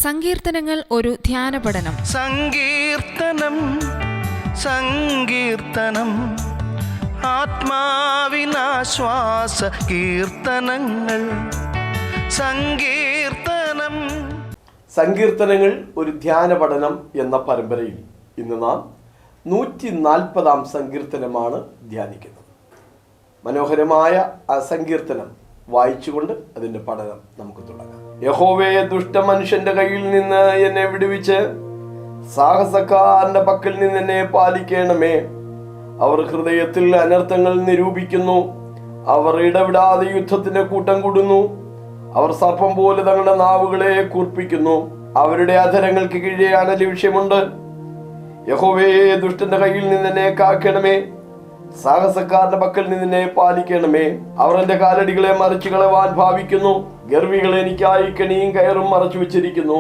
സങ്കീർത്തനങ്ങൾ ഒരു ധ്യാന പഠനം. സങ്കീർത്തനം സങ്കീർത്തനം ആത്മാവിനാശ്വാസ കീർത്തനങ്ങൾ. സങ്കീർത്തനം സങ്കീർത്തനങ്ങൾ ഒരു ധ്യാന പഠനം എന്ന പരമ്പരയിൽ ഇന്ന് നാം 140-ാം സങ്കീർത്തനമാണ് ധ്യാനിക്കുന്നത്. മനോഹരമായ ആ സങ്കീർത്തനം വായിച്ചുകൊണ്ട് അതിൻ്റെ പഠനം നമുക്ക് തുടങ്ങാം. യഹോവേ, ദുഷ്ട മനുഷ്യന്റെ കയ്യിൽ നിന്ന് എന്നെ വിടുവിച്ച് സാഹസക്കാരന്റെ പക്കൽ നിന്ന് എന്നെ പാലിക്കണമേ. അവർ ഹൃദയത്തിൽ അനർത്ഥങ്ങൾ നിരൂപിക്കുന്നു, അവർ ഇടവിടാതെ യുദ്ധത്തിന് കൂട്ടം കൂടുന്നു. അവർ സർപ്പം പോലെ തങ്ങളുടെ നാവുകളെ കൂർപ്പിക്കുന്നു, അവരുടെ അധരങ്ങൾക്ക് കീഴെ അനലി വിഷയമുണ്ട്. യഹോവേ, ദുഷ്ടന്റെ കയ്യിൽ നിന്ന് എന്നെ കാക്കണമേ, സാഹസക്കാരന്റെ പക്കൽ നിന്നെ പാലിക്കണമേ. അവർ എന്റെ കാലടികളെ മറിച്ചു കളവാൻ ഭാവിക്കുന്നു, ഗർവികൾ എനിക്കായി കെണിയും കയറും മറച്ചു വെച്ചിരിക്കുന്നു.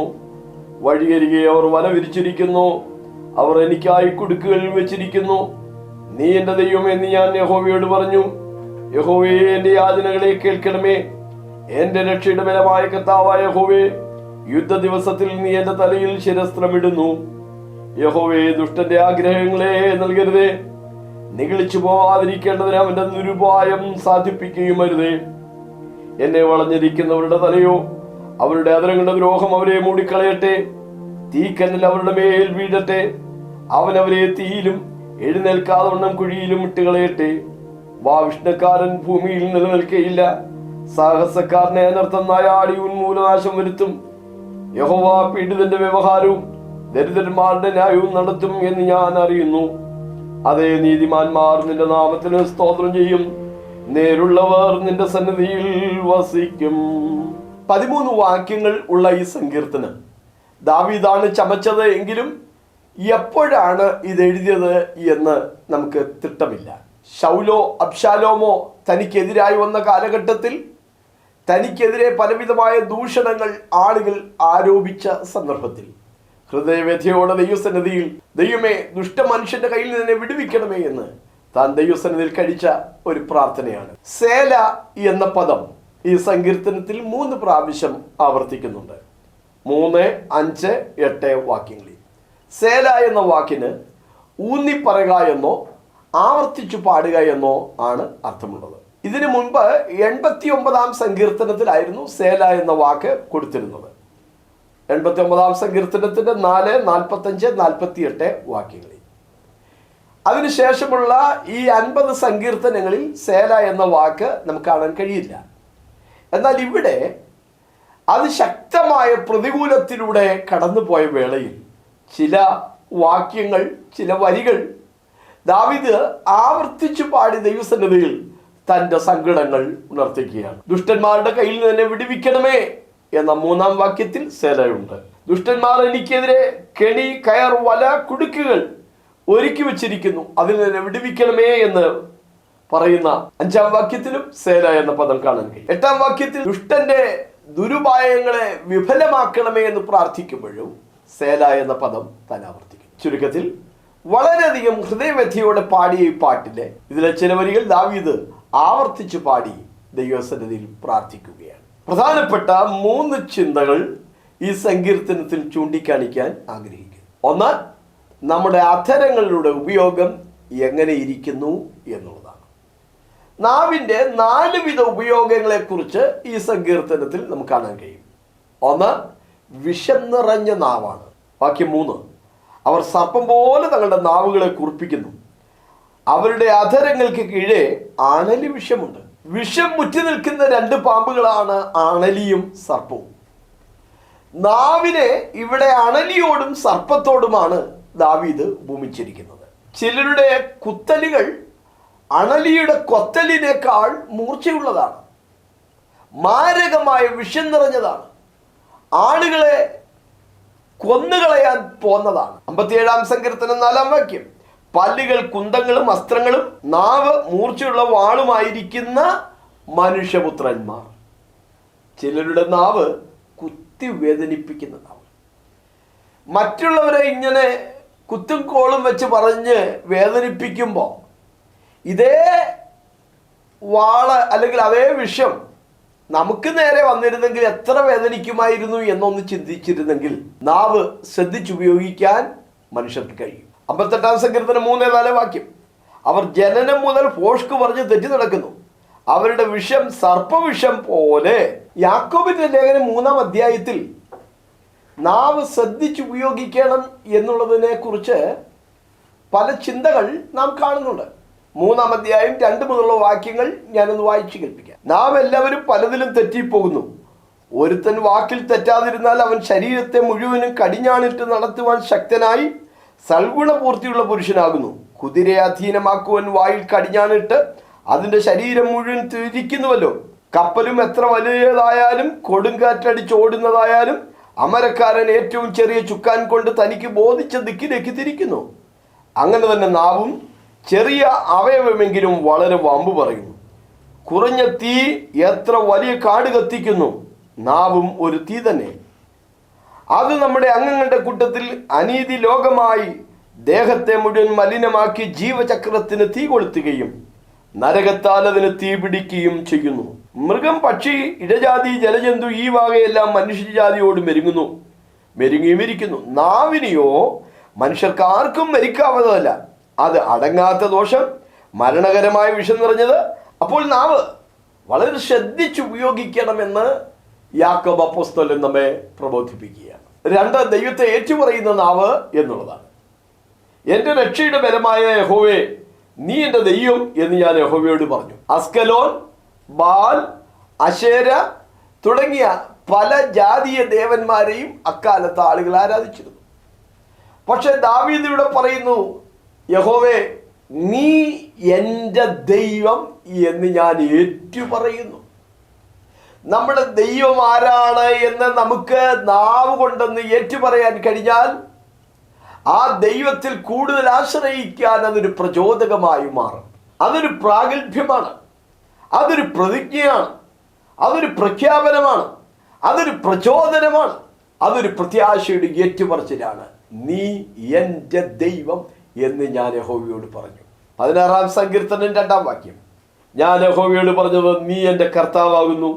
വഴിയരികെ അവർ വല വിരിച്ചിരിക്കുന്നു, അവർ എനിക്കായി കുടുക്കുകൾ വെച്ചിരിക്കുന്നു. നീ എന്റെ ദൈവം എന്ന് ഞാൻ യഹോവയോട് പറഞ്ഞു. യഹോവേ, എന്റെ യാചനകളെ കേൾക്കണമേ. എന്റെ രക്ഷയുടെ ബലമായ കർത്താവായ യഹോവേ, യുദ്ധ ദിവസത്തിൽ നീ എന്റെ തലയിൽ ശിരസ്ത്രമിടുന്നു. യഹോവേ, ദുഷ്ടന്റെ ആഗ്രഹങ്ങളെ നൽകരുതേ, നിഗളിച്ചു പോവാതിരിക്കേണ്ടതിന് അവന്റെ നിരുപായം സാധിപ്പിക്കുകയും അരുതേ. എന്നെ വളഞ്ഞിരിക്കുന്നവരുടെ തലയോ അവരുടെ അധരങ്ങളുടെ ദ്രോഹം അവരെ മൂടിക്കളയട്ടെ. തീക്കനൽ അവരുടെ മേൽ വീഴട്ടെ, അവൻ അവരെ തീയിലും എഴുന്നേൽക്കാതെ വണ്ണം കുഴിയിലും ഇട്ടുകളയട്ടെ. വാവിഷ്ണക്കാരൻ ഭൂമിയിൽ നിലനിൽക്കയില്ല, സാഹസക്കാരനെ അനർത്ഥം നായാടി ഉന്മൂലനാശം വരുത്തും. യഹോവ പീഡിതന്റെ വ്യവഹാരവും ദരിദ്രന്മാരുടെ ന്യായവും നടത്തും എന്ന് ഞാൻ അറിയുന്നു. അതേ, നീതിമാന്മാർ നിന്റെ നാമത്തിന് സ്തോത്രം ചെയ്യും, നേരുള്ളവർ നിന്റെ സന്നിധിയിൽ വസിക്കും. 13 വാക്യങ്ങൾ ഉള്ള ഈ സങ്കീർത്തനം ദാവീദാണ് ചമച്ചത് എങ്കിലും എപ്പോഴാണ് ഇത് എഴുതിയത് എന്ന് നമുക്ക് തിട്ടമില്ല. ശൗലോ അബ്ശാലോമോ തനിക്കെതിരായി വന്ന കാലഘട്ടത്തിൽ തനിക്കെതിരെ പലവിധമായ ദൂഷണങ്ങൾ ആളുകൾ ആരോപിച്ച സന്ദർഭത്തിൽ ഹൃദയവ്യഥയോടെ ദൈവസന്നിധിയിൽ, ദൈവമേ, ദുഷ്ട മനുഷ്യന്റെ കയ്യിൽ നിന്ന് വിടുവിക്കണമേ എന്ന് താൻ ദൈവസന്നിധിയിൽ കഴിച്ച ഒരു പ്രാർത്ഥനയാണ്. സേല എന്ന പദം ഈ സങ്കീർത്തനത്തിൽ 3 പ്രാവശ്യം ആവർത്തിക്കുന്നുണ്ട്. 3, 5, 8 വാക്യങ്ങളിൽ സേല എന്ന വാക്കിന് ഊന്നിപ്പറയുക എന്നോ ആവർത്തിച്ചു പാടുക എന്നോ ആണ് അർത്ഥമുള്ളത്. ഇതിനു മുൻപ് 89-ാം സങ്കീർത്തനത്തിലായിരുന്നു സേല എന്ന വാക്ക് കൊടുത്തിരുന്നത്. 89-ാം സങ്കീർത്തനത്തിന്റെ 4, 45, 48 വാക്യങ്ങളിൽ. അതിനുശേഷമുള്ള ഈ 50 സങ്കീർത്തനങ്ങളിൽ സേല എന്ന വാക്ക് നമുക്ക് കാണാൻ കഴിയില്ല. എന്നാൽ ഇവിടെ അതിശക്തമായ പ്രതികൂലത്തിലൂടെ കടന്നുപോയ വേളയിൽ ചില വാക്യങ്ങൾ, ചില വരികൾ ദാവീദ് ആവർത്തിച്ചു പാടി ദൈവസന്നിധിയിൽ തൻ്റെ സങ്കടങ്ങൾ ഉണർത്തിക്കുകയാണ്. ദുഷ്ടന്മാരുടെ കയ്യിൽ നിന്ന് എന്നെ വിടുവിക്കണമേ എന്ന 3-ാം വാക്യത്തിൽ സേലയുണ്ട്. ദുഷ്ടന്മാർ എനിക്കെതിരെ കെണി, കയർ, വല, കുടുക്കുകൾ ഒരുക്കി വെച്ചിരിക്കുന്നു, അതിൽ നിന്ന് വിടുവിക്കണമേ എന്ന് പറയുന്ന 5-ാം വാക്യത്തിലും സേല എന്ന പദം കാണാൻ കഴിയും. 8-ാം വാക്യത്തിൽ ദുഷ്ടന്റെ ദുരുപായങ്ങളെ വിഫലമാക്കണമേ എന്ന് പ്രാർത്ഥിക്കുമ്പോഴും സേല എന്ന പദം താൻ ആവർത്തിക്കും. ചുരുക്കത്തിൽ വളരെയധികം ഹൃദയവ്യഥയോടെ പാടിയ ഈ പാട്ടിലെ ഇതിലെ ചില വരികൾ ദാവീദ് ആവർത്തിച്ചു പാടി ദൈവസന്നിധിയിൽ പ്രാർത്ഥിക്കുകയാണ്. പ്രധാനപ്പെട്ട 3 ചിന്തകൾ ഈ സങ്കീർത്തനത്തിൽ ചൂണ്ടിക്കാണിക്കാൻ ആഗ്രഹിക്കുന്നു. ഒന്ന്, നമ്മുടെ അധരങ്ങളുടെ ഉപയോഗം എങ്ങനെ ഇരിക്കുന്നു എന്നുള്ളതാണ്. നാവിൻ്റെ 4 വിധ ഉപയോഗങ്ങളെ കുറിച്ച് ഈ സങ്കീർത്തനത്തിൽ നമുക്ക് കാണാൻ കഴിയും. ഒന്ന്, വിഷം നിറഞ്ഞ നാവാണ്. വാക്യം 3, അവർ സർപ്പം പോലെ തങ്ങളുടെ നാവുകളെ കുറിപ്പിക്കുന്നു, അവരുടെ അധരങ്ങൾക്ക് കീഴെ അണലി വിഷമുണ്ട്. വിഷം മുറ്റി നിൽക്കുന്ന 2 പാമ്പുകളാണ് അണലിയും സർപ്പവും. നാവിനെ ഇവിടെ അണലിയോടും സർപ്പത്തോടുമാണ് ദാവീദ് ഉപമിച്ചിരിക്കുന്നത്. ചിലരുടെ കുത്തലുകൾ അണലിയുടെ കൊത്തലിനേക്കാൾ മൂർച്ചയുള്ളതാണ്, മാരകമായ വിഷം നിറഞ്ഞതാണ്, ആളുകളെ കൊന്നുകളയാൻ പോന്നതാണ്. 57-ാം സങ്കീർത്തനം 4-ാം വാക്യം, പല്ലുകൾ കുന്തങ്ങളും അസ്ത്രങ്ങളും, നാവ് മൂർച്ചയുള്ള വാളുമായിരിക്കുന്ന മനുഷ്യപുത്രന്മാർ. ചിലരുടെ നാവ് കുത്തി വേദനിപ്പിക്കുന്ന നാവ്. മറ്റുള്ളവരെ ഇങ്ങനെ കുത്തും കോളും വെച്ച് പറഞ്ഞ് വേദനിപ്പിക്കുമ്പോൾ ഇതേ വാള് അല്ലെങ്കിൽ അതേ വിഷം നമുക്ക് നേരെ വന്നിരുന്നെങ്കിൽ എത്ര വേദനിക്കുമായിരുന്നു എന്നൊന്ന് ചിന്തിച്ചിരുന്നെങ്കിൽ നാവ് ശ്രദ്ധിച്ചുപയോഗിക്കാൻ മനുഷ്യർക്ക് കഴിയും. 58-ാം സങ്കീർത്തനം 3-4 വാക്യം, അവർ ജനനം മുതൽ ഭോഷ്ക് പറഞ്ഞ് തെറ്റി നടക്കുന്നു, അവരുടെ വിഷം സർപ്പവിഷം പോലെ. യാക്കോബിന്റെ ലേഖനം 3-ാം അധ്യായത്തിൽ നാവ് ശ്രദ്ധിച്ചുപയോഗിക്കണം എന്നുള്ളതിനെ കുറിച്ച് പല ചിന്തകൾ നാം കാണുന്നുണ്ട്. 3-ാം അധ്യായം 2 മുതലുള്ള വാക്യങ്ങൾ ഞാനൊന്ന് വായിച്ചു കേൾപ്പിക്കാം. നാം എല്ലാവരും പലതിലും തെറ്റിപ്പോകുന്നു. ഒരുത്തൻ വാക്കിൽ തെറ്റാതിരുന്നാൽ അവൻ ശരീരത്തെ മുഴുവനും കടിഞ്ഞാണിട്ട് നടത്തുവാൻ ശക്തനായി സൽഗുണപൂർത്തിയുള്ള പുരുഷനാകുന്നു. കുതിരയെ അധീനമാക്കുവാൻ വായിൽ കടിഞ്ഞാണിട്ട് അതിൻ്റെ ശരീരം മുഴുവൻ തിരിക്കുന്നുവല്ലോ. കപ്പലും എത്ര വലിയതായാലും കൊടുങ്കാറ്റടിച്ചോടുന്നതായാലും അമരക്കാരൻ ഏറ്റവും ചെറിയ ചുക്കാൻ കൊണ്ട് തനിക്ക് ബോധിച്ച ദിക്കിലേക്ക് തിരിക്കുന്നു. അങ്ങനെ തന്നെ നാവും ചെറിയ അവയവമെങ്കിലും വളരെ വമ്പ് പറയുന്നു. കുറഞ്ഞ തീ എത്ര വലിയ കാട് കത്തിക്കുന്നു, നാവും ഒരു തീ തന്നെ. അത് നമ്മുടെ അംഗങ്ങളുടെ കൂട്ടത്തിൽ അനീതി ലോകമായി ദേഹത്തെ മുഴുവൻ മലിനമാക്കി ജീവചക്രത്തിന് തീ കൊളുത്തുകയും നരകത്താൽ അതിന് തീ പിടിക്കുകയും ചെയ്യുന്നു. മൃഗം, പക്ഷി, ഇഴജാതി, ജലജന്തു ഈ വകയെല്ലാം മനുഷ്യജാതിയോട് മെരുങ്ങിയുമിരിക്കുന്നു. നാവിനെയോ മനുഷ്യർക്ക് ആർക്കും മരിക്കാവുന്നതല്ല. അത് അടങ്ങാത്ത ദോഷം, മരണകരമായ വിഷം നിറഞ്ഞത്. അപ്പോൾ നാവ് വളരെ ശ്രദ്ധിച്ചുപയോഗിക്കണമെന്ന് യാക്കോബ് അപ്പോസ്തലൻ നമ്മെ പ്രബോധിപ്പിക്കുകയാണ്. 2, ദൈവത്തെ ഏറ്റുപറയുന്ന നാവ് എന്നുള്ളതാണ്. എൻ്റെ രക്ഷയുടെ ബലമായ യഹോവേ, നീ എൻ്റെ ദൈവം എന്ന് ഞാൻ യഹോവയോട് പറഞ്ഞു. അസ്കലോൻ, ബാൽ, അശേര തുടങ്ങിയ പല ജാതീയ ദേവന്മാരെയും അക്കാലത്ത് ആളുകൾ ആരാധിച്ചിരുന്നു. പക്ഷെ ദാവീദ് ഇവിടെ പറയുന്നു, യഹോവേ നീ എൻ്റെ ദൈവം എന്ന് ഞാൻ ഏറ്റുപറയുന്നു. നമ്മുടെ ദൈവം ആരാണ് എന്ന് നമുക്ക് നാവ് കൊണ്ടൊന്ന് ഏറ്റുപറയാൻ കഴിഞ്ഞാൽ ആ ദൈവത്തിൽ കൂടുതൽ ആശ്രയിക്കാൻ അതൊരു പ്രചോദകമായി മാറും. അതൊരു പ്രാഗൽഭ്യമാണ്, അതൊരു പ്രതിജ്ഞയാണ്, അതൊരു പ്രഖ്യാപനമാണ്, അതൊരു പ്രചോദനമാണ്, അതൊരു പ്രത്യാശയുടെ ഏറ്റുപറച്ചിലാണ്. നീ എൻ്റെ ദൈവം എന്ന് ഞാൻ യഹോവയോട് പറഞ്ഞു. 16-ാം സങ്കീർത്തനം 2-ാം വാക്യം, ഞാൻ യഹോവയോട് പറഞ്ഞത്, നീ എൻ്റെ കർത്താവാകുന്നു,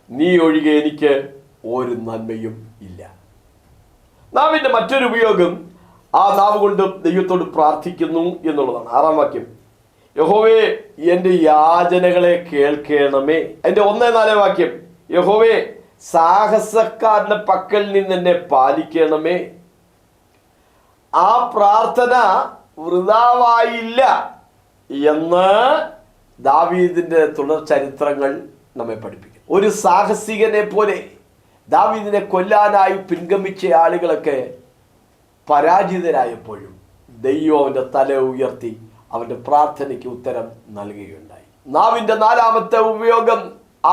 നീ ഒഴികെ എനിക്ക് ഒരു നന്മയും ഇല്ല. നാവിൻ്റെ മറ്റൊരു ഉപയോഗം ആ നാവ് കൊണ്ട് ദൈവത്തോട് പ്രാർത്ഥിക്കുന്നു എന്നുള്ളതാണ്. 6-ാം വാക്യം, യഹോവേ എൻ്റെ യാചനകളെ കേൾക്കണമേ. എൻ്റെ 1-4 വാക്യം, യഹോവേ സാഹസക്കാരന്റെ പക്കൽ നിന്ന് എന്നെ പാലിക്കണമേ. ആ പ്രാർത്ഥന വൃഥാവായില്ല എന്ന് ദാവീദിന്റെ തുടർ ചരിത്രങ്ങൾ നമ്മെ പഠിപ്പിക്കും. ഒരു സാഹസികനെ പോലെ ദാവീദിനെ കൊല്ലാനായി പിൻഗമിച്ച ആളുകളൊക്കെ പരാജിതരായപ്പോഴും ദൈവം അവൻ്റെ തല ഉയർത്തി അവൻ്റെ പ്രാർത്ഥനയ്ക്ക് ഉത്തരം നൽകുകയുണ്ടായി. നാവിൻ്റെ 4-ാമത്തെ ഉപയോഗം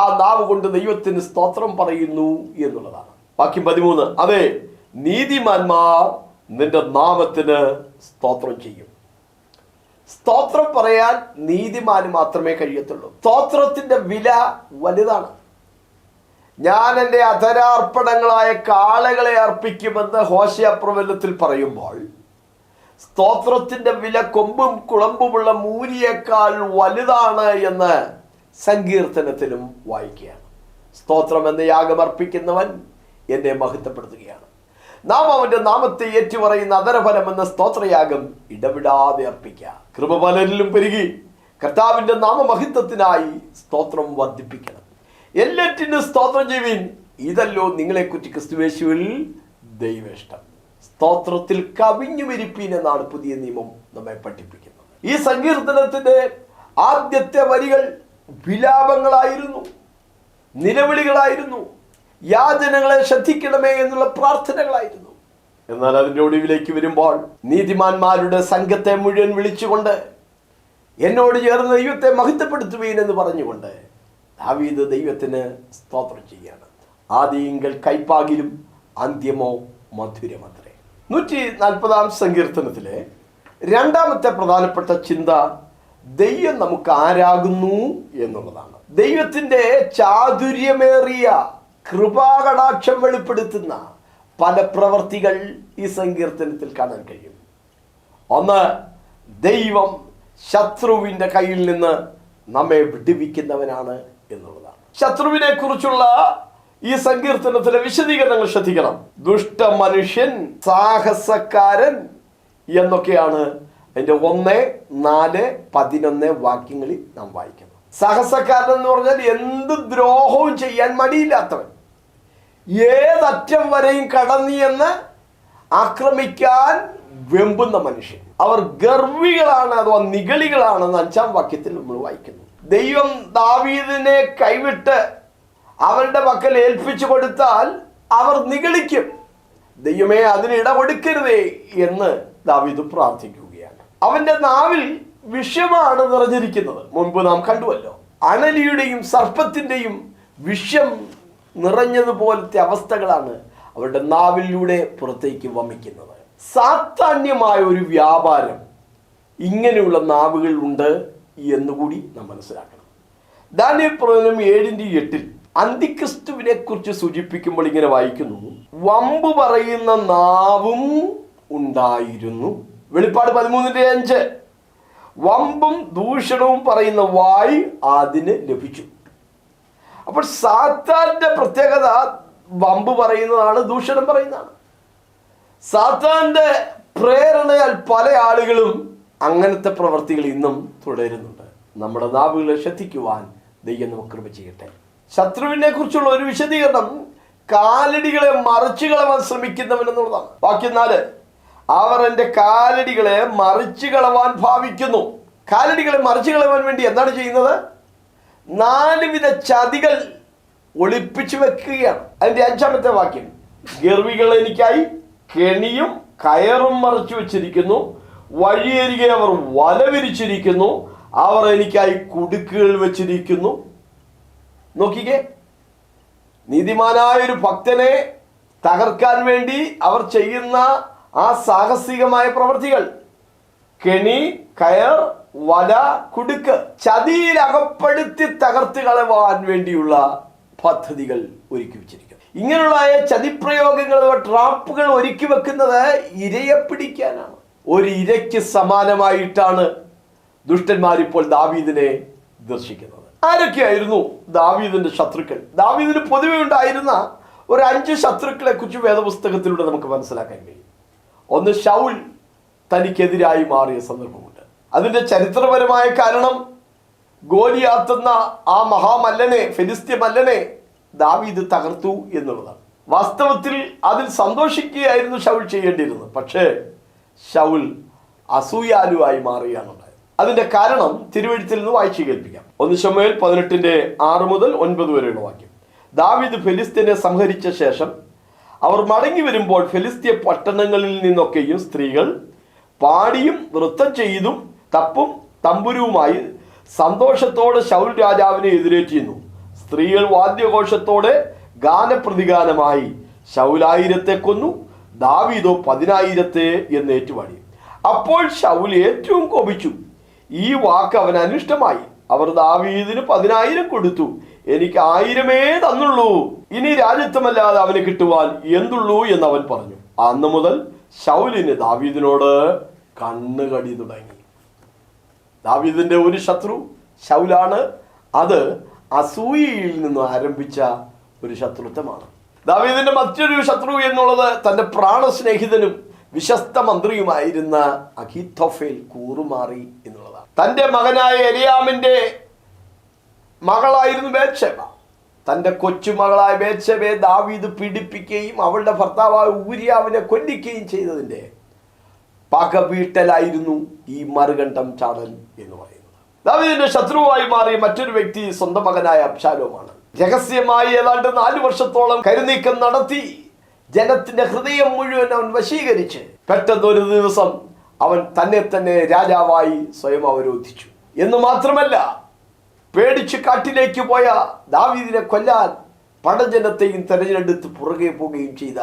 ആ നാവ് കൊണ്ട് ദൈവത്തിന് സ്തോത്രം പറയുന്നു എന്നുള്ളതാണ്. വാക്യം 13, അതെ നീതിമാന്മാർ നിന്റെ നാമത്തിന് സ്തോത്രം ചെയ്യും. സ്തോത്രം പറയാൻ നീതിമാന് മാത്രമേ കഴിയത്തുള്ളൂ. സ്തോത്രത്തിന്റെ വില വലുതാണ്. ഞാൻ എൻ്റെ അധരാർപ്പണങ്ങളായ കാളകളെ അർപ്പിക്കുമെന്ന് ഹോശേയ പ്രവചനത്തിൽ പറയുമ്പോൾ സ്തോത്രത്തിന്റെ വില കൊമ്പും കുളമ്പുമുള്ള മൂരിയേക്കാൾ വലുതാണ് എന്ന് സങ്കീർത്തനത്തിലും വായിക്കുകയാണ്. സ്തോത്രം എന്ന യാഗം അർപ്പിക്കുന്നവൻ എന്നെ മഹത്വപ്പെടുത്തുകയാണ്. നാം അവന്റെ നാമത്തെ ഏറ്റുപറയുന്ന അധരഫലം എന്ന സ്തോത്രയാഗം ഇടവിടാതെ അർപ്പിക്കുക. കൃപ പലരിലും പെരുകി കർത്താവിന്റെ നാമമഹിത്വത്തിനായി സ്തോത്രം വർദ്ധിപ്പിക്കണം. എല്ലാറ്റിനും സ്തോത്രം ചെയ്യുവിൻ, ഇതല്ലോ നിങ്ങളെക്കുറിച്ച് ക്രിസ്തുയേശുവിൽ ദൈവേഷ്ടം. സ്തോത്രത്തിൽ കവിഞ്ഞു വിരിപ്പീൻ എന്നാണ് പുതിയ നിയമം നമ്മെ പഠിപ്പിക്കുന്നത്. ഈ സങ്കീർത്തനത്തിന്റെ ആദ്യത്തെ വരികൾ വിലാപങ്ങളായിരുന്നു, നിലവിളികളായിരുന്നു, യാചനകളെ ശ്രദ്ധിക്കണമേ എന്നുള്ള പ്രാർത്ഥനകളായിരുന്നു. എന്നാൽ അതിൻ്റെ ഒടുവിലേക്ക് വരുമ്പോൾ നീതിമാന്മാരുടെ സംഘത്തെ മുഴുവൻ വിളിച്ചുകൊണ്ട് എന്നോട് ചേർന്ന് ദൈവത്തെ മഹത്വപ്പെടുത്തുവീൻ എന്ന് പറഞ്ഞുകൊണ്ട് ദാവീദ് ദൈവത്തിന് സ്തോത്രം ചെയ്യാണ്. ആദിയെങ്കിൽ കൈപ്പാകിലും അന്ത്യമോ മധുരമത്രേ. 140-ാം സങ്കീർത്തനത്തിലെ 2-ാമത്തെ പ്രധാനപ്പെട്ട ചിന്ത ദൈവം നമുക്ക് ആരാകുന്നു എന്നുള്ളതാണ്. ദൈവത്തിൻ്റെ ചാതുര്യമേറിയ കൃപാകടാക്ഷം വെളിപ്പെടുത്തുന്ന പല പ്രവർത്തികൾ ഈ സങ്കീർത്തനത്തിൽ കാണാൻ കഴിയും. ഒന്ന്, ദൈവം ശത്രുവിൻ്റെ കയ്യിൽ നിന്ന് നമ്മെ വിടുവിക്കുന്നവനാണ് എന്നുള്ളതാണ്. ശത്രുവിനെ കുറിച്ചുള്ള ഈ സങ്കീർത്തനത്തിലെ വിശദീകരണങ്ങൾ ശ്രദ്ധിക്കണം. ദുഷ്ട മനുഷ്യൻ, സാഹസക്കാരൻ എന്നൊക്കെയാണ് അതിന്റെ 1, 4, 11 വാക്യങ്ങളിൽ നാം വായിക്കുന്നത്. സാഹസക്കാരൻ എന്ന് പറഞ്ഞാൽ എന്ത് ദ്രോഹവും ചെയ്യാൻ മടിയില്ലാത്തവൻ, ഏതറ്റം വരെയും കടന്നു എന്ന് ആക്രമിക്കാൻ വെമ്പുന്ന മനുഷ്യൻ. അവർ ഗർവികളാണ് അഥവാ നിഗളികളാണെന്ന് 5-ാം വാക്യത്തിൽ നമ്മൾ വായിക്കുന്നു. ദൈവം ദാവീദിനെ കൈവിട്ട് അവരുടെ പക്കൽ ഏൽപ്പിച്ചു കൊടുത്താൽ അവർ നിഗളിക്കും. ദൈവമേ, അതിന് ഇട കൊടുക്കരുതേ എന്ന് ദാവീദ് പ്രാർത്ഥിക്കുകയാണ്. അവന്റെ നാവിൽ വിഷമാണ് നിറഞ്ഞിരിക്കുന്നത്. മുൻപ് നാം കണ്ടുവല്ലോ, അണലിയുടെയും സർപ്പത്തിന്റെയും വിഷം നിറഞ്ഞതുപോലത്തെ അവസ്ഥകളാണ് അവരുടെ നാവിലൂടെ പുറത്തേക്ക് വമിക്കുന്നത്. സാധാന്യമായ ഒരു വ്യാപാരം ഇങ്ങനെയുള്ള നാവുകൾ ഉണ്ട് എന്നുകൂടി നാം മനസ്സിലാക്കണം. ദാനിയേൽ പ്രവചനം 7:8 അന്തിക്രിസ്തുവിനെ കുറിച്ച് സൂചിപ്പിക്കുമ്പോൾ ഇങ്ങനെ വായിക്കുന്നു, വമ്പ് പറയുന്ന നാവും ഉണ്ടായിരുന്നു. വെളിപ്പാട് 13:5 വമ്പും ദൂഷണവും പറയുന്ന വായ് അതിന് ലഭിച്ചു. അപ്പോൾ സാത്താന്റെ പ്രത്യേകത വമ്പ് പറയുന്നതാണ്, ദൂഷണം പറയുന്നതാണ്. സാത്താന്റെ പ്രേരണയാൽ പല ആളുകളും അങ്ങനത്തെ പ്രവർത്തികൾ ഇന്നും തുടരുന്നുണ്ട്. നമ്മുടെ നാവുകളെ ശ്രദ്ധിക്കുവാൻ ദൈവം നമുക്ക് കൃപ ചെയ്യട്ടെ. ശത്രുവിനെ കുറിച്ചുള്ള ഒരു വിശദീകരണം കാലടികളെ മറിച്ചു കളവാൻ ശ്രമിക്കുന്നവൻ എന്നുള്ളതാണ്. വാക്യം 4, അവർ എൻ്റെ കാലടികളെ മറിച്ചു കളവാൻ ഭാവിക്കുന്നു. കാലടികളെ മറിച്ചു കളവാൻ വേണ്ടി എന്താണ് ചെയ്യുന്നത്? 4 വിധ ചതികൾ ഒളിപ്പിച്ചു വെക്കുകയാണ്. അതിന്റെ 5-ാമത്തെ വാക്യം, ഗർവികൾ എനിക്കായി കെണിയും കയറും മറച്ചു വെച്ചിരിക്കുന്നു, വഴിയരികെ അവർ വല വിരിച്ചിരിക്കുന്നു, അവർ എനിക്കായി കുടുക്കുകൾ വെച്ചിരിക്കുന്നു. നോക്കിക്കേ, നീതിമാനായ ഒരു ഭക്തനെ തകർക്കാൻ വേണ്ടി അവർ ചെയ്യുന്ന ആ സാഹസികമായ പ്രവൃത്തികൾ, കെണി, കയർ, വല, കുടുക്ക്, ചതിയിൽ അകപ്പെടുത്തി തകർത്ത് കളവാൻ വേണ്ടിയുള്ള പദ്ധതികൾ ഒരുക്കി വെച്ചിരിക്കുന്നു. ഇങ്ങനെയുള്ള ചതിപ്രയോഗങ്ങൾ, ട്രാപ്പുകൾ ഒരുക്കി വെക്കുന്നത് ഇരയെ പിടിക്കാനാണ്. ഒരു ഇരയ്ക്ക് സമാനമായിട്ടാണ് ദുഷ്ടന്മാരിപ്പോൾ ദാവീദിനെ ദർശിക്കുന്നത്. ആരൊക്കെയായിരുന്നു ദാവീദിന്റെ ശത്രുക്കൾ? ദാവീദിന് പൊതുവെ ഉണ്ടായിരുന്ന ഒരു 5 ശത്രുക്കളെ കുറിച്ച് വേദപുസ്തകത്തിലൂടെ നമുക്ക് മനസ്സിലാക്കാൻ കഴിയും. 1, ശൗൽ തനിക്കെതിരായി മാറിയ സന്ദർഭമുണ്ട്. അതിന്റെ ചരിത്രപരമായ കാരണം ഗോലിയാത്ത് എന്ന ആ മഹാമല്ലനെ, ഫെലിസ്ത്യ മല്ലനെ ദാവീദ് തകർത്തു എന്നുള്ളതാണ്. വാസ്തവത്തിൽ അതിൽ സന്തോഷിക്കുകയായിരുന്നു ശൗൽ ചെയ്യേണ്ടിയിരുന്നത്. പക്ഷേ ശൗൽ അസൂയാലുവായി മാറുകയാണ് ഉണ്ടായത്. അതിന്റെ കാരണം തിരുവെഴുത്തിൽ നിന്ന് വായിച്ചു കേൾപ്പിക്കാം. 1 ശമൂവേൽ 18:6 മുതൽ 9 വരെയുള്ള വാക്യം. ദാവീദ് ഫെലിസ്ത്യനെ സംഹരിച്ച ശേഷം അവർ മടങ്ങി വരുമ്പോൾ ഫെലിസ്ത്യ പട്ടണങ്ങളിൽ നിന്നൊക്കെയും സ്ത്രീകൾ പാടിയും നൃത്തം ചെയ്തും തപ്പും തമ്പുരുവുമായി സന്തോഷത്തോടെ ശൗൽ രാജാവിനെ എതിരേറ്റിരുന്നു. സ്ത്രീകൾ വാദ്യഘോഷത്തോടെ ഗാനപ്രതിഗാനമായി ശൗൽ 1000 കൊന്നു, ദാവീദോ 10,000 എന്ന് ഏറ്റുപാടി. അപ്പോൾ ശൗൽ ഏറ്റവും കോപിച്ചു. ഈ വാക്ക് അവന് അനിഷ്ടമായി. അവർ ദാവീദിന് 10,000 കൊടുത്തു, എനിക്ക് 1000 തന്നുള്ളൂ, ഇനി രാജ്യത്വമല്ലാതെ അവന് കിട്ടുവാൻ എന്തുള്ളൂ എന്ന് അവൻ പറഞ്ഞു. അന്ന് മുതൽ ശൗലിന് ദാവീദിനോട് കണ്ണുകടി തുടങ്ങി. ദാവീദിന്റെ ഒരു ശത്രു ശൗലാണ്. അത് അസൂയയിൽ നിന്ന് ആരംഭിച്ച ഒരു ശത്രുത്വമാണ്. ദാവീദിന്റെ മറ്റൊരു ശത്രു എന്നുള്ളത് തന്റെ പ്രാണസ്നേഹിതനും വിശ്വസ്ത മന്ത്രിയുമായിരുന്ന അഹീത്തോഫേൽ കൂറുമാറി എന്നുള്ളതാണ്. തന്റെ മകനായ എലിയാമിന്റെ മകളായിരുന്നു ബേത്ശേബ. തന്റെ കൊച്ചുമകളായ ബേത്ശേബയെ ദാവീദ് പീഡിപ്പിക്കുകയും അവളുടെ ഭർത്താവായ ഊരിയാവിനെ കൊല്ലിക്കുകയും ചെയ്തതിന്റെ പകവീട്ടലായിരുന്നു ഈ മറുകണ്ഠം ചാടൽ എന്ന് പറയുന്നത്. ദാവീദിന്റെ ശത്രുവായി മാറിയ മറ്റൊരു വ്യക്തി സ്വന്തം മകനായ അബ്ശാലോമാണ്. രഹസ്യമായി ഏതാണ്ട് 4 വർഷത്തോളം കരുനീക്കം നടത്തി ജനത്തിന്റെ ഹൃദയം മുഴുവൻ അവൻ വശീകരിച്ച് പെട്ടെന്ന് ഒരു ദിവസം അവൻ തന്നെ രാജാവായി സ്വയം അവരോധിച്ചു. എന്ന് മാത്രമല്ല, പേടിച്ച് കാട്ടിലേക്ക് പോയ ദാവീദിനെ കൊല്ലാൻ പടജനത്തെയും തെരഞ്ഞെടുത്ത് പുറകെ പോവുകയും ചെയ്ത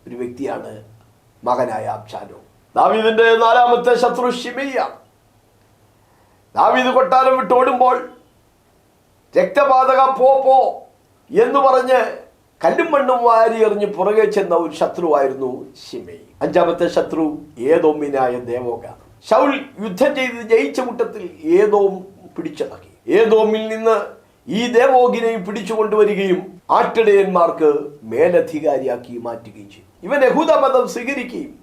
ഒരു വ്യക്തിയാണ് മകനായ അബ്ശാലോം. ദാവീദിന്റെ 4ാമത്തെ ശത്രു ശിമെയിയാണ്. ദാവീദ് കൊട്ടാരം വിട്ടോടുമ്പോൾ രക്തപാതക പോ എന്ന് പറഞ്ഞ് കല്ലും മണ്ണും വാരി എറിഞ്ഞ് പുറകെ ചെന്ന ഒരു ശത്രുവായിരുന്നു ശിമെയി. 5ാമത്തെ ശത്രു ഏദോമിനായ ദേവോഗ. ശൗൽ യുദ്ധം ചെയ്ത് ജയിച്ച കൂട്ടത്തിൽ ഏദോം പിടിച്ചടക്കി. ഏദോമിൽ നിന്ന് ഈ ദേവോഗിനെയും പിടിച്ചു കൊണ്ടുവരികയും ആട്ടിടയന്മാർക്ക് മേലധികാരിയാക്കി മാറ്റുകയും ചെയ്തു. ഇവൻ യഹൂദ മതം സ്വീകരിക്കുകയും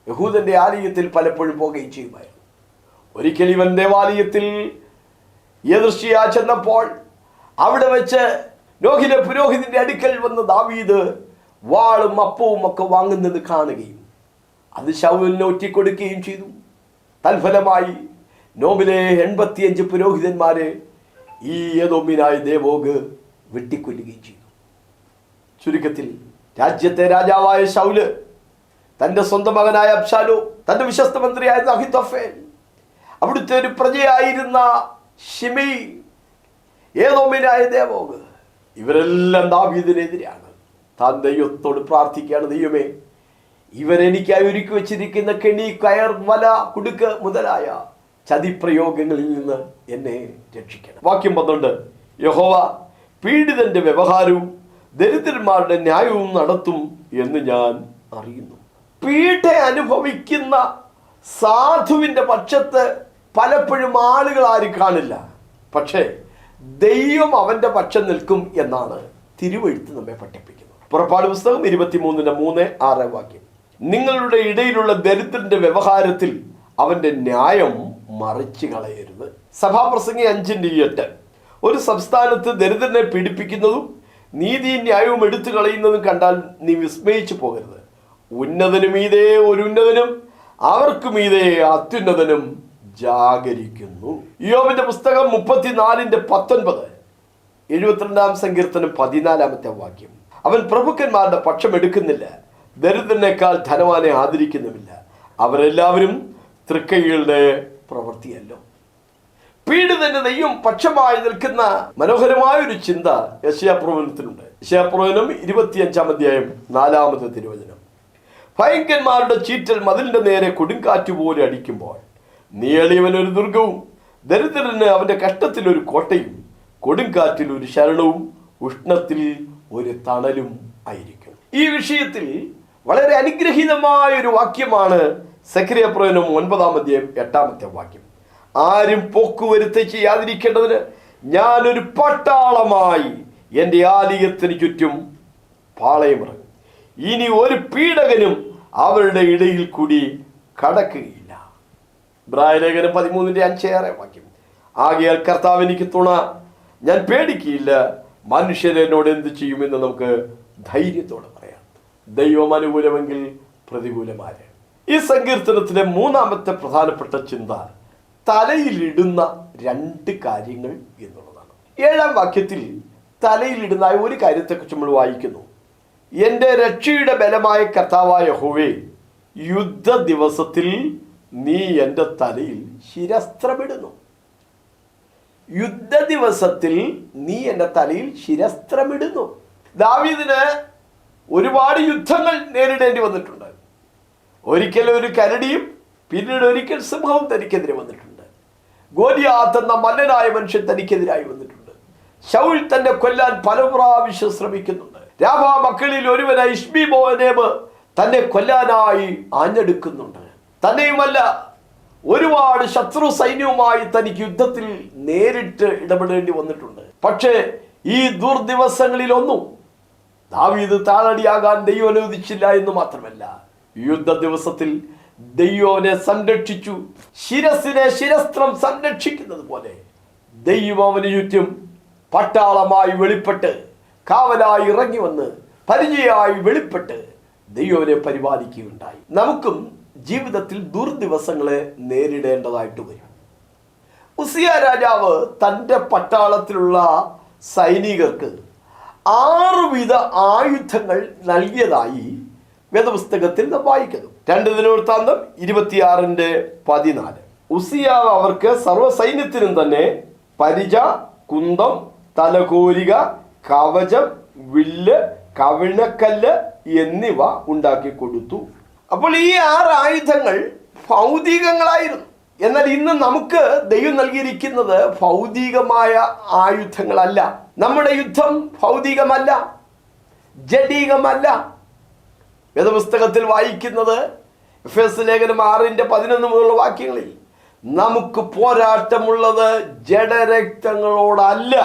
യഹൂദന്റെ ആലയത്തിൽ പലപ്പോഴും പോകുകയും ചെയ്യുമായിരുന്നു. ഒരിക്കൽ ഇവൻ ദേവാലയത്തിൽ യദൃശ്ചിയാ ചെന്നപ്പോൾ അവിടെ വെച്ച് നോഹിലെ പുരോഹിതന്റെ അടുക്കൽ വന്ന് ദാവീദ് വാളും അപ്പവും ഒക്കെ വാങ്ങുന്നത് കാണുകയും അത് ശൗലിനെ ഒറ്റിക്കൊടുക്കുകയും ചെയ്തു. തൽഫലമായി നോബിലെ 85 പുരോഹിതന്മാരെ ഈ ഏദോമ്യനായ ദേവോഗ് വെട്ടിക്കൊല്ലുകയും ചെയ്തു. ചുരുക്കത്തിൽ രാജ്യത്തെ രാജാവായ ശൗല് തൻ്റെ സ്വന്തം മകനായ അബ്ശാലോം, തൻ്റെ വിശ്വസ്ത മന്ത്രിയായ അഹിത്തോഫേൽ, അവിടുത്തെ ഒരു പ്രജയായിരുന്ന ശിമെയി, ഏദോമ്യനായ ദേവോഗ്, ഇവരെല്ലാം ദാവീദിനെതിരാണ്. താൻ ദൈവത്തോട് പ്രാർത്ഥിക്കുകയാണ്, ദൈവമേ, ഇവരെനിക്കായി ഒരുക്കി വെച്ചിരിക്കുന്ന കെണി, കയർ, വല, കുടുക്ക് മുതലായ ചതിപ്രയോഗങ്ങളിൽ നിന്ന് എന്നെ രക്ഷിക്കണം. വാക്യം 12, യഹോവ പീഡിതന്റെ വ്യവഹാരവും ദരിദ്രന്മാരുടെ ന്യായവും നടത്തും എന്ന് ഞാൻ അറിയുന്നു. പീഡ അനുഭവിക്കുന്ന സാധുവിന്റെ പക്ഷത്ത് പലപ്പോഴും ആളുകൾ ആരും കാണില്ല, പക്ഷേ ദൈവം അവന്റെ പക്ഷം നിൽക്കും എന്നാണ് തിരുവെഴുത്ത് നമ്മെ പഠിപ്പിക്കുന്നത്. പുറപ്പാട് പുസ്തകം 23:3-6 വാക്യം. നിങ്ങളുടെ ഇടയിലുള്ള ദരിദ്രന്റെ വ്യവഹാരത്തിൽ അവന്റെ ന്യായം മറിച്ചു കളയരുത്. സഭാപ്രസംഗി 5:8. ഒരു സംസ്ഥാനത്ത് ദരിദ്രനെ പീഡിപ്പിക്കുന്നതും നീതിയും ന്യായവും എടുത്തു കളയുന്നതും കണ്ടാൽ നീ വിസ്മയിച്ചു പോകരുത്. ഉന്നതനു മീതെ ഒരു ഉന്നതനും അവർക്ക് മീതെ അത്യുന്നതനും ജാഗരിക്കുന്നു. യോബിന്റെ പുസ്തകം 34:19, 72-ാം സങ്കീർത്തനം 14-ാമത്തെ വാക്യം. അവൻ പ്രഭുക്കന്മാരുടെ പക്ഷം എടുക്കുന്നില്ല, ദരിദ്രനേക്കാൾ ധനവാനെ ആദരിക്കുന്നുമില്ല. അവരെല്ലാവരും തൃക്കൈകളുടെ പ്രവൃത്തിയല്ലോ. പീഡിതന്റെ ദൈവം പക്ഷമായി നിൽക്കുന്ന മനോഹരമായ ഒരു ചിന്ത യെശയ്യാപ്രവചനത്തിലുണ്ട്. യെശയ്യാപ്രവചനം 25-ാം അധ്യായം 4-ാമത്തെ തിരുവചനം. ഭയങ്കന്മാരുടെ ചീറ്റൽ മതിലിന്റെ നേരെ കൊടുങ്കാറ്റ് പോലെ അടിക്കുമ്പോൾ നീ എളിയവനൊരു ദുർഗവും ദരിദ്രന് അവന്റെ കഷ്ടത്തിൽ ഒരു കോട്ടയും കൊടുങ്കാറ്റിൽ ഒരു ശരണവും ഉഷ്ണത്തിൽ ഒരു തണലും ആയിരിക്കും. ഈ വിഷയത്തിൽ വളരെ അനുഗ്രഹീതമായ ഒരു വാക്യമാണ് സെഖര്യാ പ്രവചനം 9-ാം അധ്യായം 8-ാമത്തെ വാക്യം. ആരും പോക്കുവരുത്ത് ചെയ്യാതിരിക്കേണ്ടതിന് ഞാനൊരു പട്ടാളമായി എൻ്റെ ആലയത്തിന് ചുറ്റും പാളയമിറങ്ങും. ഇനി ഒരു പീഡകനും അവരുടെ ഇടയിൽ കൂടി കടക്കുകയില്ല. ഇബ്രായലേഖനം 13:5-6 വാക്യം. ആകയാൽ കർത്താവ് എനിക്ക് തുണ, ഞാൻ പേടിക്കുകയില്ല. മനുഷ്യരെന്നോട് എന്ത് ചെയ്യുമെന്ന് നമുക്ക് ധൈര്യത്തോടെ പറയാം. ദൈവം അനുകൂലമെങ്കിൽ പ്രതികൂലമായ. ഈ സങ്കീർത്തനത്തിലെ 3-ാമത്തെ പ്രധാനപ്പെട്ട ചിന്ത തലയിലിടുന്ന 2 കാര്യങ്ങൾ എന്നുള്ളതാണ്. 7-ാം വാക്യത്തിൽ തലയിലിടുന്ന ഒരു കാര്യത്തെക്കുറിച്ച് നമ്മൾ വായിക്കുന്നു. എൻ്റെ രക്ഷയുടെ ബലമായ കർത്താവായ യഹോവേ, യുദ്ധ ദിവസത്തിൽ നീ എൻ്റെ തലയിൽ ശിരസ്ത്രമിടുന്നു. യുദ്ധ ദിവസത്തിൽ നീ എൻ്റെ തലയിൽ ശിരസ്ത്രമിടുന്നു. ദാവീദിന് ഒരുപാട് യുദ്ധങ്ങൾ നേരിടേണ്ടി വന്നിട്ടുണ്ട്. ഒരിക്കൽ ഒരു കരടിയും പിന്നീട് ഒരിക്കൽ സിംഹവും തനിക്കെതിരെ വന്നിട്ടുണ്ട്. ഗോലിയാത്ത് എന്ന മല്ലനായ മനുഷ്യൻ തനിക്കെതിരായി വന്നിട്ടുണ്ട്. ശൗൽ തന്നെ കൊല്ലാൻ പല പ്രാവശ്യം ശ്രമിക്കുന്നുണ്ട്. രാമാ മക്കളിൽ ഒരുവനായി ഇശ്ബീബോനേബ് തന്നെ കൊല്ലാനായി ആഞ്ഞെടുക്കുന്നുണ്ട്. തന്നെയുമല്ല, ഒരുപാട് ശത്രു സൈന്യവുമായി തനിക്ക് യുദ്ധത്തിൽ നേരിട്ട് ഇടപെടേണ്ടി വന്നിട്ടുണ്ട്. പക്ഷേ ഈ ദുർദിവസങ്ങളിലൊന്നും ദാവീദ് താളടിയാകാൻ ദൈവം അനുവദിച്ചില്ല എന്ന് മാത്രമല്ല, യുദ്ധ ദിവസത്തിൽ ദൈവനെ സംരക്ഷിച്ചു. ശിരസിനെ ശിരസ്ത്രം സംരക്ഷിക്കുന്നത് പോലെ ദൈവം അവന് ചുറ്റും പട്ടാളമായി വെളിപ്പെട്ട് കാവലായി ഇറങ്ങി വന്ന് പരിചയമായി വെളിപ്പെട്ട് ദൈവനെ പരിപാലിക്കുകയുണ്ടായി. നമുക്കും ജീവിതത്തിൽ ദുർദിവസങ്ങളെ നേരിടേണ്ടതായിട്ട് വരും. ഉസിയ രാജാവ് തൻ്റെ പട്ടാളത്തിലുള്ള സൈനികർക്ക് 6 വിധ ആയുധങ്ങൾ നൽകിയതായി വേദപുസ്തകത്തിൽ നാം വായിക്കുന്നു. 2 ദിനവൃത്താന്തം 26:14. ഉസിയാവ് അവർക്ക് സർവ്വസൈന്യത്തിനും തന്നെ പരിച, കുന്തം, തലകോരിക, കവചം, വില്ല്, കവിണക്കല്ല് എന്നിവ ഉണ്ടാക്കി കൊടുത്തു. അപ്പോൾ ഈ 6 ആയുധങ്ങൾ ഭൗതികങ്ങളായിരുന്നു. എന്നാൽ ഇന്ന് നമുക്ക് ദൈവം നൽകിയിരിക്കുന്നത് ഭൗതികമായ ആയുധങ്ങളല്ല. നമ്മുടെ യുദ്ധം ഭൗതികമല്ല, ജഡികമല്ല. വേദപുസ്തകത്തിൽ വായിക്കുന്നത് എഫേസ്യ ലേഖനം 6:11 മുതലുള്ള വാക്യങ്ങളിൽ നമുക്ക് പോരാട്ടമുള്ളത് ജഡരക്തങ്ങളോടല്ല,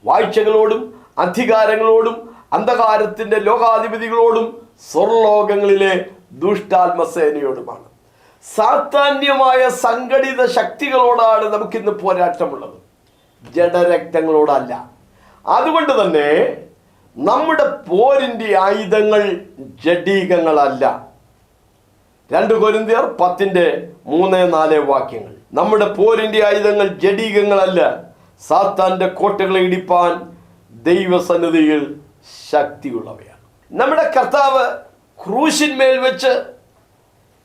വാഴ്ചകളോടും അധികാരങ്ങളോടും അന്ധകാരത്തിന്റെ ലോകാധിപതികളോടും സ്വർലോകങ്ങളിലെ ദുഷ്ടാത്മസേനയോടുമാണ്. സാത്താന്യമായ സംഘടിത ശക്തികളോടാണ് നമുക്കിന്ന് പോരാട്ടമുള്ളത്, ജഡരക്തങ്ങളോടല്ല. അതുകൊണ്ട് തന്നെ നമ്മുടെ പോരിന്റെ ആയുധങ്ങൾ ജഡീകങ്ങളല്ല. 2 കൊരിന്ത്യർ 10:3-4 നമ്മുടെ പോരിന്റെ ആയുധങ്ങൾ ജഡീകങ്ങളല്ല, സാത്താന്റെ കോട്ടകളെ ഇടിപ്പാൻ ദൈവസന്നിധിയിൽ ശക്തിയുള്ളവയാണ്. നമ്മുടെ കർത്താവ് ക്രൂശിന്മേൽ വെച്ച്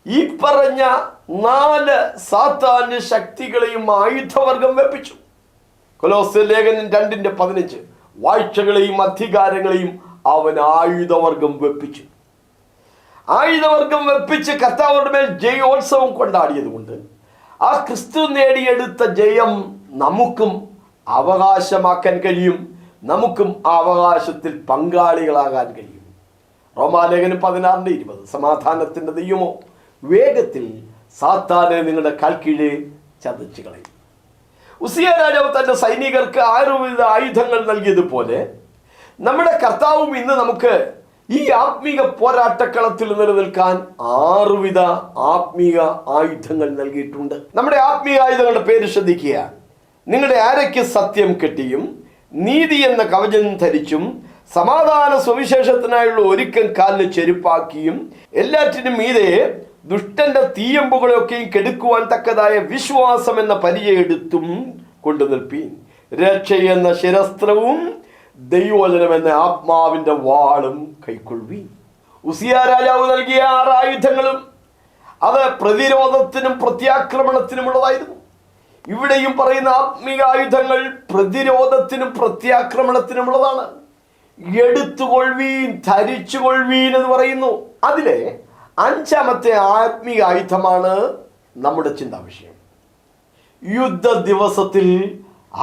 ഈ പറഞ്ഞ 4 സാത്താന്യ ശക്തികളെയും ആയുധവർഗം വെപ്പിച്ചു. കൊലോസ്യ ലേഖനം 2:15 വാഴ്ചകളെയും അധികാരങ്ങളെയും അവൻ ആയുധവർഗം വെപ്പിച്ചു. ആയുധവർഗം വെപ്പിച്ച് കർത്താവിന്റെ മേൽ ജയോത്സവം കൊണ്ടാടിയത് കൊണ്ട് ആ ക്രിസ്തു നേടിയെടുത്ത ജയം നമുക്കും അവകാശമാക്കാൻ കഴിയും, നമുക്കും ആ അവകാശത്തിൽ പങ്കാളികളാകാൻ കഴിയും. റോമാലേഖനം 16:20 സമാധാനത്തിന്റെ ദൈവമോ വേഗത്തിൽ സാത്താനെ നിങ്ങളുടെ കാൽക്കീഴെ ചതച്ചു കളയും. ഉസിയ രാജാവ് തന്റെ സൈനികർക്ക് 6 വിധ ആയുധങ്ങൾ നൽകിയതുപോലെ നമ്മുടെ കർത്താവും ഇന്ന് നമുക്ക് ഈ ആത്മീക പോരാട്ടക്കളത്തിൽ നിലനിൽക്കാൻ 6 വിധ ആത്മീക ആയുധങ്ങൾ നൽകിയിട്ടുണ്ട്. നമ്മുടെ ആത്മീയ ആയുധങ്ങളുടെ പേര് ശ്രദ്ധിക്കുക. നിങ്ങളുടെ അരയ്ക്ക് സത്യം കെട്ടിയും നീതി എന്ന കവചം ധരിച്ചും സമാധാന സുവിശേഷത്തിനായുള്ള ഒരുക്കം കാലിന് ചെരുപ്പാക്കിയും എല്ലാറ്റിനും മീതെ ദുഷ്ടന്റെ തീയമ്പുകളെയൊക്കെയും കെടുക്കുവാൻ തക്കതായ വിശ്വാസം എന്ന പരിചയെടുത്തും കൊണ്ടു നിൽപ്പീൻ. രക്ഷ എന്ന ശിരസ്ത്രവും ദൈവവചനം എന്ന ആത്മാവിന്റെ വാളും കൈക്കൊള്ളുവീൻ. ഉസിയ രാജാവ് നൽകിയ 6 ആയുധങ്ങളും അത് പ്രതിരോധത്തിനും പ്രത്യാക്രമണത്തിനുമുള്ളതായിരുന്നു. ഇവിടെയും പറയുന്ന ആത്മീക ആയുധങ്ങൾ പ്രതിരോധത്തിനും പ്രത്യാക്രമണത്തിനുമുള്ളതാണ്. എടുത്തുകൊള്ളുവീൻ, ധരിച്ചുകൊള്ളുവീൻ എന്ന് പറയുന്നു. അതിലെ 5ാമത്തെ ആത്മീക ആയുധമാണ് നമ്മുടെ ചിന്താ വിഷയം. യുദ്ധ ദിവസത്തിൽ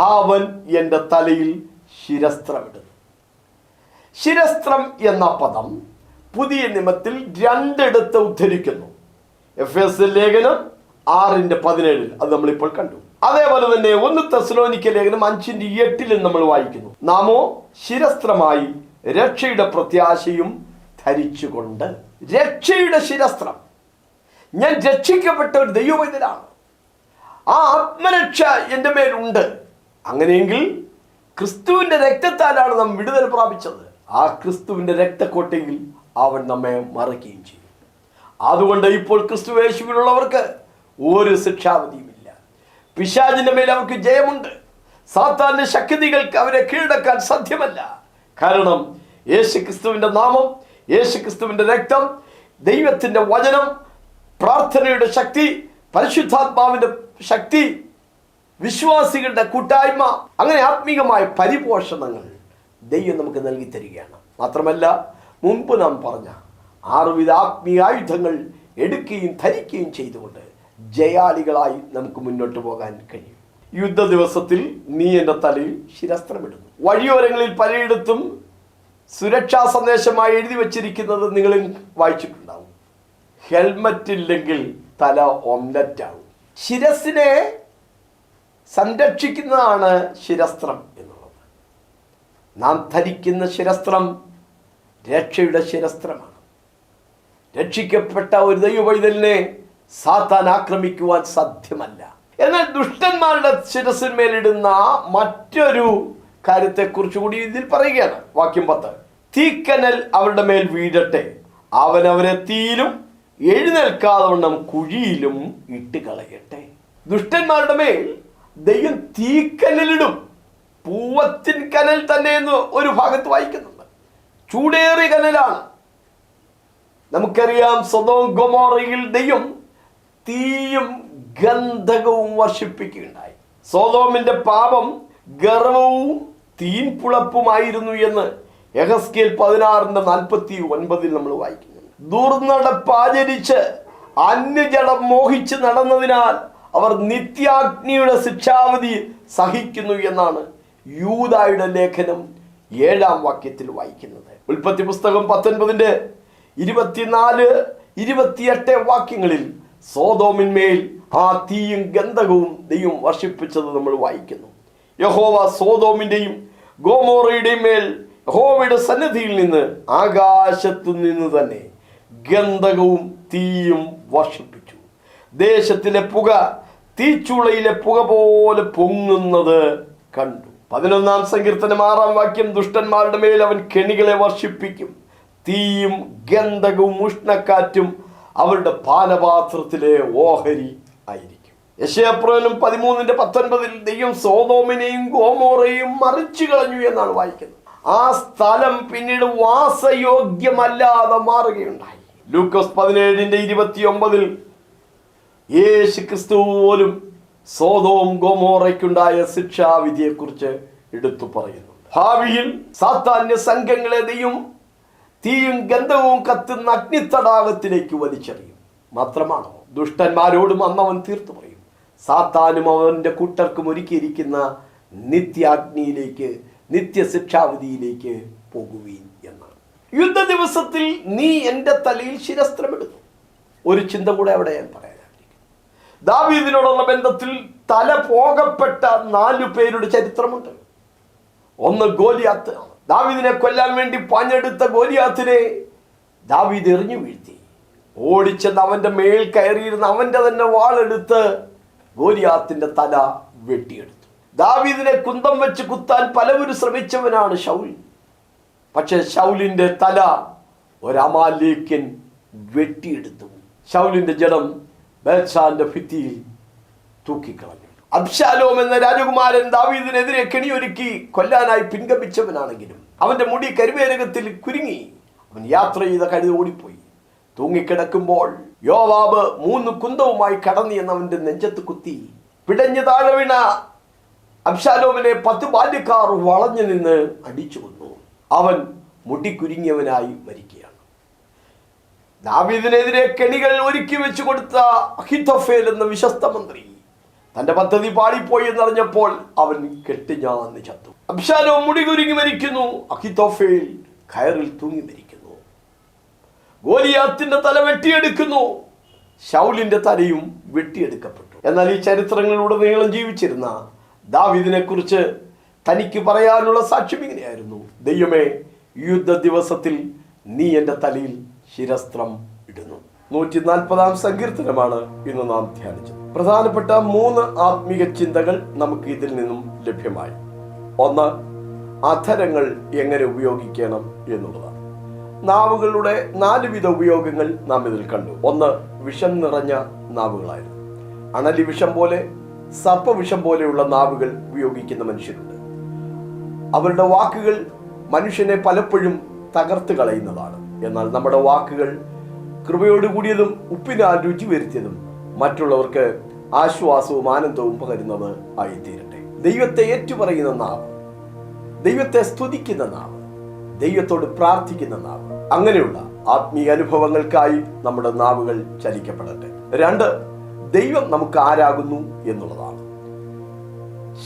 അവൻ എൻ്റെ തലയിൽ ശിരസ്ത്രമിടുന്നു. ശിരസ്ത്രം എന്ന പദം പുതിയ നിയമത്തിൽ 2 ഉദ്ധരിക്കുന്നു. എഫേസ്യ ലേഖനം 6:17 അത് നമ്മളിപ്പോൾ കണ്ടു. അതേപോലെ തന്നെ 1 തെസ്സലോനിക്ക ലേഖനം 5:8 നമ്മൾ വായിക്കുന്നു. നാമോ ശിരസ്ത്രമായി രക്ഷയുടെ പ്രത്യാശയും ധരിച്ചുകൊണ്ട്. രക്ഷയുടെ ശിരസ്ത്രം. ഞാൻ രക്ഷിക്കപ്പെട്ട ഒരു ദൈവവൈദ്യനാണ്, ആ ആത്മരക്ഷ എൻ്റെ മേലുണ്ട്. അങ്ങനെയെങ്കിൽ ക്രിസ്തുവിന്റെ രക്തത്താലാണ് നാം വിടുതൽ പ്രാപിച്ചത്. ആ ക്രിസ്തുവിന്റെ രക്തക്കോട്ടയിൽ അവൻ നമ്മെ മറയ്ക്കുകയും ചെയ്യും. അതുകൊണ്ട് ഇപ്പോൾ ക്രിസ്തു യേശുവിലുള്ളവർക്ക് ഒരു ശിക്ഷാവിധിയുമില്ല. പിശാചിന്റെ മേൽ അവർക്ക് ജയമുണ്ട്. സാത്താന്റെ ശക്തികൾക്ക് അവരെ കീഴടക്കാൻ സാധ്യമല്ല. കാരണം യേശു ക്രിസ്തുവിന്റെ നാമം, യേശു ക്രിസ്തുവിന്റെ രക്തം, ദൈവത്തിന്റെ വചനം, പ്രാർത്ഥനയുടെ ശക്തി, പരിശുദ്ധാത്മാവിന്റെ ശക്തി, വിശ്വാസികളുടെ കൂട്ടായ്മ, അങ്ങനെ ആത്മീകമായ പരിപോഷണങ്ങൾ ദൈവം നമുക്ക് നൽകി തരികയാണ്. മാത്രമല്ല മുൻപ് നാം പറഞ്ഞ 6 വിധ ആത്മീയ ആയുധങ്ങൾ എടുക്കുകയും ധരിക്കുകയും ചെയ്തുകൊണ്ട് ജയാളികളായി നമുക്ക് മുന്നോട്ട് പോകാൻ കഴിയും. യുദ്ധ ദിവസത്തിൽ നീ എൻ്റെ തലയിൽ ശിരസ്ത്രമിടുന്നു. വഴിയോരങ്ങളിൽ പലയിടത്തും സുരക്ഷാ സന്ദേശമായി എഴുതി വച്ചിരിക്കുന്നത് നിങ്ങൾ വായിച്ചിട്ടുണ്ടാവും. ഹെൽമറ്റ് ഇല്ലെങ്കിൽ തല ഓംലറ്റാവും. ശിരസിനെ സംരക്ഷിക്കുന്നതാണ് ശിരസ്ത്രം എന്നുള്ളത്. നാം ധരിക്കുന്ന ശിരസ്ത്രം രക്ഷയുടെ ശിരസ്ത്രമാണ്. രക്ഷിക്കപ്പെട്ട ഒരു ദൈവവൈതലിനെ സാത്താൻ ആക്രമിക്കുവാൻ സാധ്യമല്ല. എന്നാൽ ദുഷ്ടന്മാരുടെ ശിരസിന്മേലിടുന്ന മറ്റൊരു കാര്യത്തെക്കുറിച്ച് കൂടി ഇതിൽ പറയുകയാണ്. വാക്യം 10. തീക്കനൽ അവരുടെ മേൽ വീഴട്ടെ, അവൻ അവരെ തീയിലും എഴുന്നേൽക്കാതെ വണ്ണം കുഴിയിലും ഇട്ട് കളയട്ടെ. ദുഷ്ടന്മാരുടെ മേൽ ദൈവം തീക്കനലിടും. പൂവത്തിൻ കനൽ തന്നെ എന്ന് ഒരു ഭാഗത്ത് വായിക്കുന്നുണ്ട്. ചൂടേറിയ കനലാണ്. നമുക്കറിയാം സൊദോം ഗൊമോറയിൽ ദൈവം തീയും ഗന്ധകവും വർഷിപ്പിക്കുകയുണ്ടായി. സൊദോമിന്റെ പാപം ഗർവവും തീൻപുളപ്പുമായിരുന്നു എന്ന് യെഹെസ്കേൽ 16:49 നമ്മൾ വായിക്കുന്നു. ദുർനടപ്പാചരിച്ച് അന്യജടം മോഹിച്ച് നടന്നതിനാൽ അവർ നിത്യാഗ്നിയുടെ ശിക്ഷാവിധി സഹിക്കുന്നു എന്നാണ് യൂദായുടെ ലേഖനം 7-ാം വാക്യത്തിൽ വായിക്കുന്നത്. ഉൽപ്പത്തി പുസ്തകം 19:24-28 വാക്യങ്ങളിൽ സോദോമിന്മേൽ ആ തീയും ഗന്ധകവും ദൈവം വർഷിപ്പിച്ചത് നമ്മൾ വായിക്കുന്നു. യഹോവ സോദോമിന്റെയും ഗോമോറയുടെ മേൽ യഹോവയുടെ സന്നിധിയിൽ നിന്ന് ആകാശത്തു നിന്ന് തന്നെ ഗന്ധകവും തീയും വർഷിപ്പിച്ചു. ദേശത്തിലെ പുക തീച്ചുളയിലെ പുക പോലെ പൊങ്ങുന്നത് കണ്ടു. 11-ാം സങ്കീർത്തനം 6-ാം വാക്യം, ദുഷ്ടന്മാരുടെ മേൽ അവൻ കെണികളെ വർഷിപ്പിക്കും, തീയും ഗന്ധകവും ഉഷ്ണക്കാറ്റും അവരുടെ പാനപാത്രത്തിലെ ഓഹരി ആയിരിക്കും. യെശയ്യാപ്രവചനം 13:19 ദൈവം സോദോമിനെയും ഗോമോറയെയും മറിച്ചു കളഞ്ഞു എന്നാണ് വായിക്കുന്നത്. ആ സ്ഥലം പിന്നീട് വാസയോഗ്യമല്ലാതെ മാറുകയുണ്ടായി. ലൂക്കോസ് 17:29 യേശു ക്രിസ്തു പോലും സോദോം ഗോമോറയ്ക്കുണ്ടായ ശിക്ഷാവിധിയെക്കുറിച്ച് എടുത്തു പറയുന്നു. ഭാവിയിൽ സാത്താന്യ സംഘങ്ങളെ ദൈവം തീയും ഗന്ധവും കത്തുന്ന അഗ്നിത്തടാകത്തിലേക്ക് വലിച്ചെറിയും. മാത്രമാണോ, ദുഷ്ടന്മാരോടും അന്നവൻ തീർത്തു പറയും, സാത്താനും അവന്റെ കൂട്ടർക്കും ഒരുക്കിയിരിക്കുന്ന നിത്യാഗ്നിയിലേക്ക്, നിത്യശിക്ഷാവിധിയിലേക്ക് പോകുവീൻ എന്നാണ്. യുദ്ധ ദിവസത്തിൽ നീ എൻ്റെ തലയിൽ ശിരസ്ത്രമിടുന്നു. ഒരു ചിന്ത കൂടെ അവിടെ ഞാൻ പറയാൻ ആഗ്രഹിക്കുന്നു. ദാവീദിനോടുള്ള ബന്ധത്തിൽ തല പോകപ്പെട്ട 4 പേരുടെ ചരിത്രമുണ്ട്. ഒന്ന് ഗോലിയാത്ത്. ദാവീദിനെ കൊല്ലാൻ വേണ്ടി പാഞ്ഞെടുത്ത ഗോലിയാത്തിനെ ദാവീദ് എറിഞ്ഞു വീഴ്ത്തി. ഓടിച്ചെന്ന് അവന്റെ മേൽ കയറിയിരുന്ന അവന്റെ തന്നെ വാളെടുത്ത് ഗോലിയാത്തിന്റെ തല വെട്ടിയെടുത്തു. ദാവീദിനെ കുന്തം വെച്ച് കുത്താൻ പലവരും ശ്രമിച്ചവനാണ് ശൗൽ. പക്ഷെ ശൗലിന്റെ തല ഒരമാലേക്യൻ വെട്ടിയെടുത്തു. ശൗലിന്റെ ജഡം ബേത്ശാന്റെ ഭിത്തിയിൽ തൂക്കിക്കളഞ്ഞു. അബ്ശാലോം എന്ന രാജകുമാരൻ ദാവീദിനെതിരെ കെണിയൊരുക്കി കൊല്ലാനായി പിൻഗമിച്ചവനാണെങ്കിലും അവന്റെ മുടി കരുവേരകത്തിൽ കുരുങ്ങി. അവൻ യാത്ര ചെയ്ത കഴുത ഓടിപ്പോയി. തൂങ്ങിക്കിടക്കുമ്പോൾ യോവാബ് 3 കുന്തവുമായി കടന്നു എന്ന് അവന്റെ നെഞ്ചത്ത് കുത്തി. പിടഞ്ഞു താഴെ വീണ അബ്ശാലോമിനെ 10 ബാല്യക്കാർ വളഞ്ഞു നിന്ന് അടിച്ചു കൊന്നു. അവൻ മുടിക്കുരുങ്ങിയവനായി മരിക്കുകയാണ്. ദാവീദിനെതിരെ കെണികൾ ഒരുക്കി വെച്ചു കൊടുത്ത അഹിത്തോഫേൽ എന്ന വിശ്വസ്ത മന്ത്രി തന്റെ പദ്ധതി പാളിപ്പോയി എന്നറിഞ്ഞപ്പോൾ അവൻ കെട്ടിഞ്ഞാന്ന് ചത്തു. അബ്ശാലോം മുടി കുരുങ്ങി മരിക്കുന്നു. അഹിത്തോഫേൽ കയറിൽ തൂങ്ങി മരിക്കുന്നു. ഗോലിയാത്തിന്റെ തല വെട്ടിയെടുക്കുന്നു. ശൗലിന്റെ തലയും വെട്ടിയെടുക്കപ്പെട്ടു. എന്നാൽ ഈ ചരിത്രങ്ങളിലൂടെ നീളം ജീവിച്ചിരുന്ന ദാവീദിനെ കുറിച്ച് തനിക്ക് പറയാനുള്ള സാക്ഷ്യം ഇങ്ങനെയായിരുന്നു: ദൈവമേ, യുദ്ധ ദിവസത്തിൽ നീ എൻ്റെ തലയിൽ ശിരസ്ത്രം ഇടുന്നു. 140-ാം സങ്കീർത്തനമാണ് ഇന്ന് നാം ധ്യാനിച്ചത്. പ്രധാനപ്പെട്ട 3 ആത്മീക ചിന്തകൾ നമുക്ക് ഇതിൽ നിന്നും ലഭ്യമായി. ഒന്ന്, അധരങ്ങൾ എങ്ങനെ ഉപയോഗിക്കണം എന്നുള്ളതാണ്. നാവുകളുടെ 4 വിധ ഉപയോഗങ്ങൾ നാം ഇതിൽ കണ്ടു. ഒന്ന്, വിഷം നിറഞ്ഞ നാവുകളായിരുന്നു. അണലി വിഷം പോലെ, സർപ്പവിഷം പോലെയുള്ള നാവുകൾ ഉപയോഗിക്കുന്ന മനുഷ്യരുണ്ട്. അവരുടെ വാക്കുകൾ മനുഷ്യനെ പലപ്പോഴും തകർത്ത് കളയുന്നതാണ്. എന്നാൽ നമ്മുടെ വാക്കുകൾ കൃപയോടുകൂടിയതും ഉപ്പിനാൽ രുചി വരുത്തിയതും മറ്റുള്ളവർക്ക് ആശ്വാസവും ആനന്ദവും പകരുന്നത് ആയിത്തീരട്ടെ. ദൈവത്തെ ഏറ്റുപറയുന്ന നാവ്, ദൈവത്തെ സ്തുതിക്കുന്ന നാവ്, ദൈവത്തോട് പ്രാർത്ഥിക്കുന്ന നാവ്, അങ്ങനെയുള്ള ആത്മീയ അനുഭവങ്ങൾക്കായി നമ്മുടെ നാവുകൾ ചലിക്കപ്പെടട്ടെ. 2, ദൈവം നമുക്ക് ആരാകുന്നു എന്നുള്ളതാണ്.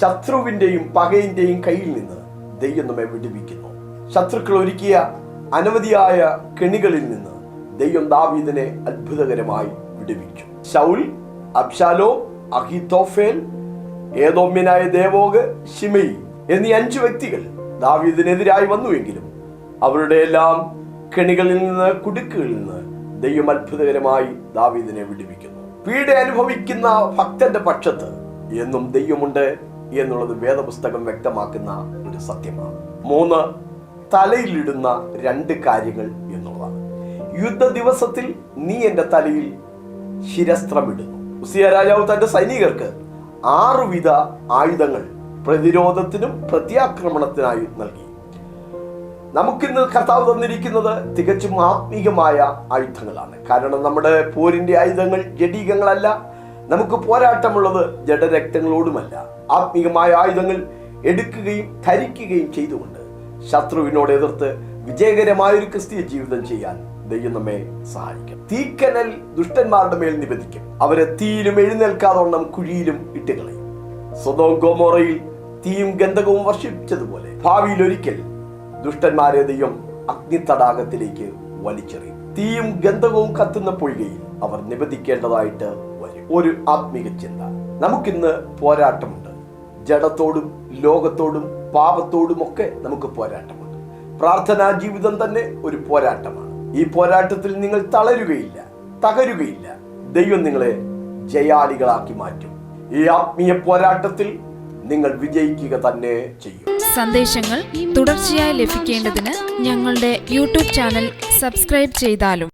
ശത്രുവിന്റെയും പകയിന്റെയും കയ്യിൽ നിന്ന് ദൈവം നമ്മെ വിടുവിക്കുന്നു. ശത്രുക്കൾ ഒരുക്കിയ അനവധിയായ കെണികളിൽ നിന്ന് ദൈവം ദാവീദിനെ അത്ഭുതകരമായി വിടുവിച്ചു. ശൗൽ, അബ്ശാലോം, അഹിത്തോഫേൽ, ഏദോമ്യനായ ദേവോഗ്, ശിമെയി എന്നീ 5 വ്യക്തികൾ ദാവീദിനെതിരായി വന്നുവെങ്കിലും അവരുടെ എല്ലാം കെണികളിൽ നിന്ന്, കുടുക്കുകളിൽ നിന്ന് ദൈവം അത്ഭുതകരമായി ദാവീദിനെ വിടുവിക്കുന്നു. പീഡ അനുഭവിക്കുന്ന ഭക്തന്റെ പക്ഷത്ത് എന്നും ദൈവമുണ്ട് എന്നുള്ളത് വേദപുസ്തകം വ്യക്തമാക്കുന്ന ഒരു സത്യമാണ്. 3, തലയിലിടുന്ന 2 കാര്യങ്ങൾ എന്നുള്ളതാണ്. യുദ്ധ ദിവസത്തിൽ നീ എൻ്റെ തലയിൽ ശിരസ്ത്രമിടുന്നു. ഉസിയ രാജാവ് തന്റെ സൈനികർക്ക് 6 വിധ ആയുധങ്ങൾ പ്രതിരോധത്തിനും പ്രത്യാക്രമണത്തിനായി നൽകി. നമുക്കിന്ന് കർത്താവ് തന്നിരിക്കുന്നത് തികച്ചും ആത്മീകമായ ആയുധങ്ങളാണ്. കാരണം നമ്മുടെ പോരിന്റെ ആയുധങ്ങൾ ജഡീകങ്ങളല്ല. നമുക്ക് പോരാട്ടമുള്ളത് ജഡരക്തങ്ങളോടുമല്ല. ആത്മീകമായ ആയുധങ്ങൾ എടുക്കുകയും ധരിക്കുകയും ചെയ്തുകൊണ്ട് ശത്രുവിനോട് എതിർത്ത് വിജയകരമായൊരു ക്രിസ്തീയ ജീവിതം ചെയ്യാൻ ദൈവം നമ്മെ സഹായിക്കും. തീക്കനൽ ദുഷ്ടന്മാരുടെ മേൽ നിബന്ധിക്കും. അവരെ തീയിലും എഴുന്നേൽക്കാതോണം കുഴിയിലും ഇട്ടുകളയും. സൊദോം ഗൊമോറയിൽ തീയും ഗന്ധകവും വർഷിപ്പിച്ചതുപോലെ ഭാവിയിൽ ഒരിക്കൽ ദുഷ്ടന്മാരെ ദൈവം അഗ്നിത്തടാകത്തിലേക്ക് വലിച്ചെറിയും. തീയും ഗന്ധകവും കത്തുന്ന പൊയ്കയിൽ അവർ നിബന്ധിക്കേണ്ടതായിട്ട് വരും. ഒരു ആത്മീക ചിന്ത. നമുക്കിന്ന് പോരാട്ടമുണ്ട്. ജഡത്തോടും ലോകത്തോടും പാപത്തോടുമൊക്കെ നമുക്ക് പോരാട്ടമുണ്ട്. പ്രാർത്ഥനാ ജീവിതം തന്നെ ഒരു പോരാട്ടമാണ്. ഈ പോരാട്ടത്തിൽ നിങ്ങൾ തളരുകയില്ല, തകരുകയില്ല. ദൈവം നിങ്ങളെ ജയാളികളാക്കി മാറ്റും. ഈ ആത്മീയ പോരാട്ടത്തിൽ നിങ്ങൾ വിജയിക്കുക തന്നെ ചെയ്യും. സന്ദേശങ്ങൾ തുടർച്ചയായി ലഭിക്കേണ്ടതിന് ഞങ്ങളുടെ യൂട്യൂബ് ചാനൽ സബ്സ്ക്രൈബ് ചെയ്താലും